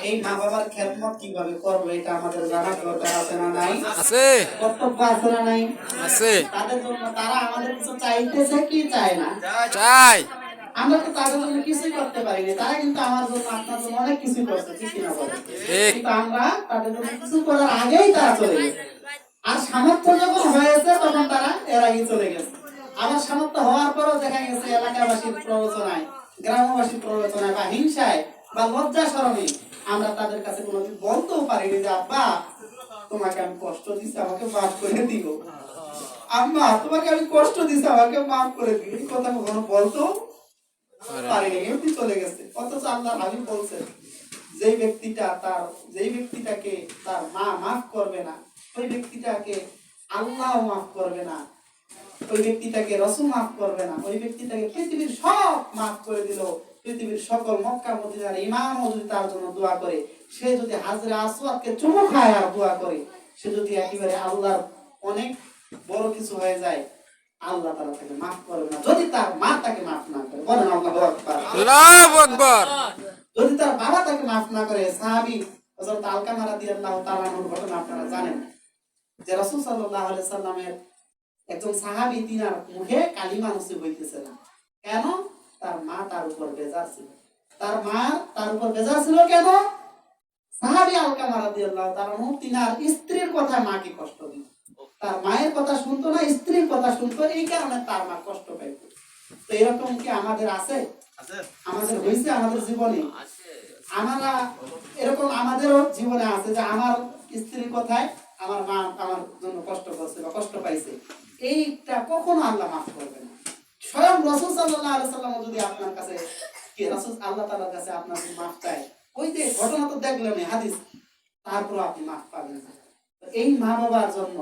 এই মা বাবার খেদমত কিভাবে করবো এটা আমাদের জানার দরকার আছে না নাই? আছে কর্তব্য আছে না নাই? আছে তাদের জন্য তারা আমাদের কিছু চাইতেছে কি চায় না? চাই আমরা তো তাদের জন্য কিছুই করতে পারিনি, তারা কিন্তু আমার জন্য আপনার জন্য অনেক কিছু করছে, ঠিক কিনা বলে? ঠিক কিন্তু আমরা তাদের জন্য কিছু করার আগেই তারা চলে গেছে। আর সামর্থ্য যখন হয়েছে তখন তারা এর আগে চলে গেছে। আবার সামর্থ্য হওয়ার পরও দেখা গেছে এলাকাবাসীর প্ররোচনায়, গ্রামবাসীর প্ররোচনায় বা হিংসায় বা লজ্জা শরমে আমরা তাদের কাছে কোনোদিন বলতেও পারিনি যে আব্বা তোমাকে আমি কষ্ট দিচ্ছি, আমাকে মাফ করে দিও। আম্মা তোমাকে আমি কষ্ট দিচ্ছি, আমাকে মাফ করে দিও। এই কথা কখনো বলতেও পারিনি, এমনি চলে গেছে। অথচ আল্লাহ হাবিব বলছেন যেই ব্যক্তিটাকে তার মা মাফ করবে না, ওই ব্যক্তিটাকে আল্লাহ মাফ করবে না, ওই ব্যক্তিটাকে রাসূল মাফ করবে না, ওই ব্যক্তিটাকে পৃথিবীর সব মাফ করে দিল। পৃথিবীর সকল মক্কা মদিনার ইমামও যদি তার জন্য দোয়া করে, সে যদি হাজরে আসওয়াদকে চুমু খায় আর দোয়া করে, সে যদি একেবারে আল্লাহর অনেক বড় কিছু হয়ে যায়, আল্লাহ তাআলা তাকে মাফ করবে না যদি তার মা তাকে মাফ না করে। বলেন আল্লাহু আকবার। আল্লাহু আকবার। যদি তার বাবা তাকে মাফ না করে, সাহাবী হযরত আলকামা রাদিয়াল্লাহু তাআলা এর ঘটনা আপনারা জানেন যে রাসূল সাল্লাল্লাহু আলাইহি সাল্লামের একজন সাহাবী তিনার মুখে কালিমা নসিব হইতেছে না। কেন? তার মা তার উপর বেজার ছিল। তার মা তার উপর বেজার ছিল কেন? সাহাবী আলকামা রাদিয়াল্লাহু তাআলা তিনার স্ত্রীর কথা মাকে কষ্ট দিত। তার মায়ের কথা শুনতো না, স্ত্রীর কথা শুনতো, এই কারণে তার মা কষ্ট পাইত। তো এরকম কি আমাদের আছে? আমাদের হয়েছে আমাদের জীবনে? আমরা এরকম আমাদেরও জীবনে আছে যে আমার স্ত্রীর কথায় আমার মা আমার জন্য কষ্ট করছে বা কষ্ট পাইছে, এইটা কখনো আল্লাহ মাফ করবে না। স্বয়ং রাসূল সাল্লাল্লাহু আলাইহি সাল্লাম যদি আপনার কাছে কি রাসূল আল্লাহ তাআলার কাছে আপনার মাফ চায়, ওই যে ঘটনা তো দেখলেন হাদিস, তারপর আপনি মাফ পাবেন না। তো এই মা বাবার জন্য,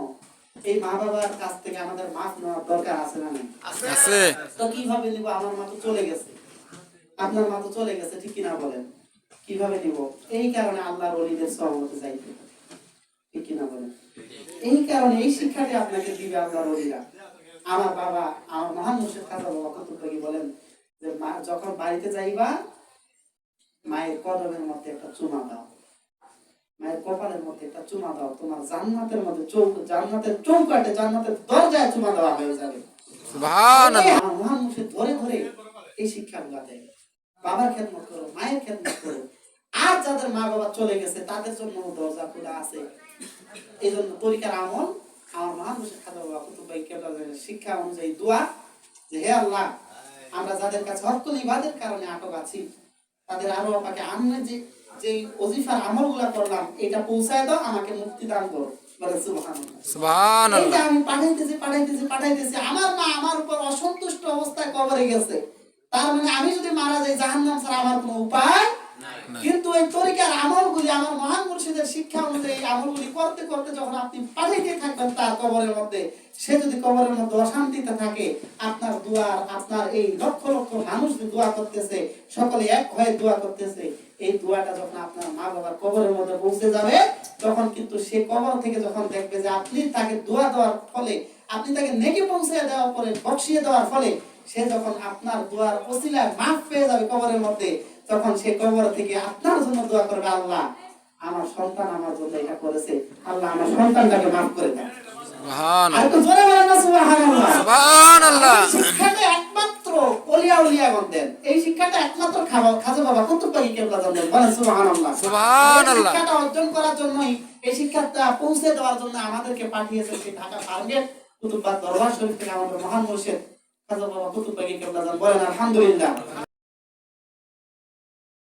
এই মা বাবার কাছ থেকে আমাদের মাফ নেওয়ার দরকার আছে না নাই? আছে তো কিভাবে নিব? আমার মা তো চলে গেছে, আপনার মা তো চলে গেছে, ঠিক কিনা বলেন? কিভাবে নিব? এই কারণে আল্লাহর ওলিদের সহবতে যাইতে, ঠিক কিনা বলেন? এই কারণে এই শিক্ষাটি আপনাকে দিবে আল্লাহর ওলিরা। আমার বাবা, আমার মহান মুর্শিদ খাজা বাবা কুতুববাগী বলেন যে মা যখন বাড়িতে যাইবা, মায়ের কদমের মধ্যে একটা চুমা দাও, মায়ের কপালের মধ্যে একটা চুমা দাও, তোমার জান্নাতের মধ্যে জান্নাতের চৌকাটে, জান্নাতের দরজায় চুমা দেওয়া হয়ে যাবে। সুবহানাল্লাহ। আমার মহান মুর্শিদ ধরে ধরে এই শিক্ষাগুলো দেয়। বাবার খেদমত করো, মায়ের খেদমত করো। আর যাদের মা বাবা চলে গেছে তাদের জন্য দরজা খোলা আছে। এই জন্য তরিকার আমল, আমার মহান মুর্শিদ খাজা বাবা কুতুববাগী কেবলার শিক্ষা অনুযায়ী দোয়া যে হে আল্লাহ, আমরা যাদের কাছে হক্কুল ইবাদের কারণে আটক আছি, তাদের আরো আমাকে আমরা যে ওজিফার আমলগুলা করলাম এটা পৌঁছায় দাও, আমাকে মুক্তি দান করো। বলে সুবহানাল্লাহ। সুবহানাল্লাহ। এইটা আমি পাঠাইতেছি, আমার মা আমার উপর অসন্তুষ্ট অবস্থায় কবরে গেছে, তার মানে আমি যদি মারা যাই জাহান্নাম ছাড়া আমার কোনো উপায় নাই। কিন্তু এই তরিকার আমলগুলি, আমার মহান মুর্শিদের শিক্ষা অনুযায়ী আমলগুলি করতে করতে যখন আপনি পাঠাইতে থাকবেন তার কবরের মধ্যে, সে যদি কবরের মধ্যে অশান্তিতে থাকে, আপনার দুয়ার, আপনার এই লক্ষ লক্ষ মানুষ যে দোয়া করতেছে, সকলে এক হয়ে দোয়া করতেছে, এই দোয়াটা যখন আপনার মা বাবার কবরের মধ্যে পৌঁছে যাবে, তখন কিন্তু সে কবর থেকে যখন দেখবে যে আপনি তাকে দোয়া দেওয়ার ফলে, আপনি তাকে নেকি পৌঁছে দেওয়ার পরে, বকশিয়ে দেওয়ার ফলে, সে যখন আপনার দোয়ার ওসিলায় মাফ পেয়ে যাবে কবরের মধ্যে, তখন সে কবর থেকে আপনার জন্য দোয়া করবে, আল্লাহ আমার সন্তান আমার জন্য এটা করেছে, আল্লাহ আমার সন্তানটাকে মাফ করে দেন। সুবহানাল্লাহ। আর তো জোরে বলেন না সুবহানাল্লাহ। সুবহানাল্লাহ। এই শিক্ষাটা একমাত্র ওলিয়াগণ দেন। এই শিক্ষাটা একমাত্র খাজা বাবা কুতুববাগী কেবলাগণ দেন। বলেন সুবহানাল্লাহ। সুবহানাল্লাহ। এই শিক্ষাটা অর্জন করার জন্যই, এই শিক্ষাটা পৌঁছে দেওয়ার জন্য আমাদেরকে পাঠিয়েছেন সেই ঢাকা ফার্মের কুতুববাগ দরবার শরীফ থেকে আমাদের মহান মুর্শিদ খাজা বাবা কুতুববাগী কেবলাগণ। বলেন আলহামদুলিল্লাহ।